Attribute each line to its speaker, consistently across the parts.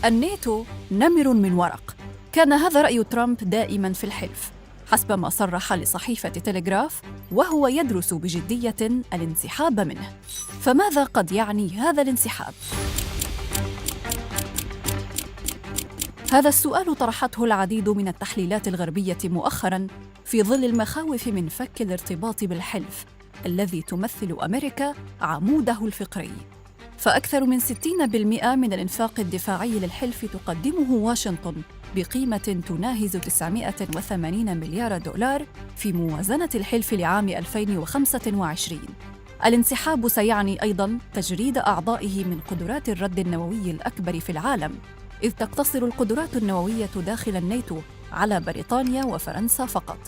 Speaker 1: الناتو نمر من ورق. كان هذا رأي ترامب دائماً في الحلف، حسب ما صرح لصحيفة تيليغراف، وهو يدرس بجدية الانسحاب منه. فماذا قد يعني هذا الانسحاب؟ هذا السؤال طرحته العديد من التحليلات الغربية مؤخراً في ظل المخاوف من فك الارتباط بالحلف الذي تمثل أمريكا عموده الفقري. فأكثر من 60% من الإنفاق الدفاعي للحلف تقدمه واشنطن بقيمة تناهز 980 مليار دولار في موازنة الحلف لعام 2025. الانسحاب سيعني أيضاً تجريد أعضائه من قدرات الرد النووي الأكبر في العالم، إذ تقتصر القدرات النووية داخل الناتو على بريطانيا وفرنسا فقط،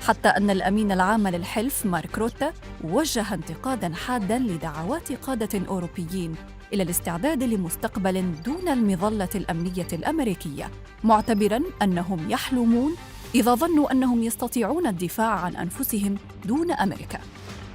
Speaker 1: حتى أن الأمين العام للحلف مارك روتا وجه انتقاداً حاداً لدعوات قادة أوروبيين إلى الاستعداد لمستقبل دون المظلة الأمنية الأمريكية، معتبراً أنهم يحلمون إذا ظنوا أنهم يستطيعون الدفاع عن أنفسهم دون أمريكا.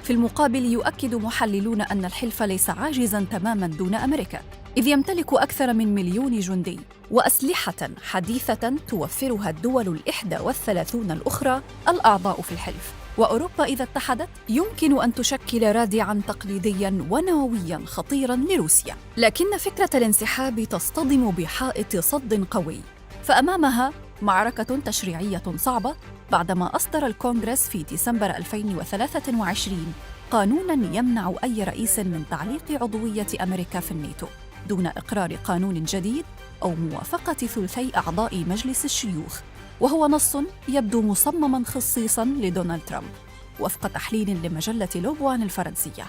Speaker 1: في المقابل، يؤكد محللون أن الحلف ليس عاجزاً تماماً دون أمريكا، إذ يمتلك أكثر من 1,000,000 جندي وأسلحة حديثة توفرها الدول 31 الأخرى الأعضاء في الحلف. وأوروبا إذا اتحدت يمكن أن تشكل رادعاً تقليدياً ونووياً خطيراً لروسيا. لكن فكرة الانسحاب تصطدم بحائط صد قوي، فأمامها معركة تشريعية صعبة بعدما أصدر الكونغرس في ديسمبر 2023 قانوناً يمنع أي رئيس من تعليق عضوية أمريكا في الناتو دون إقرار قانون جديد أو موافقة ثلثي أعضاء مجلس الشيوخ، وهو نص يبدو مصمماً خصيصاً لدونالد ترامب وفق تحليل لمجلة لوبوان الفرنسية.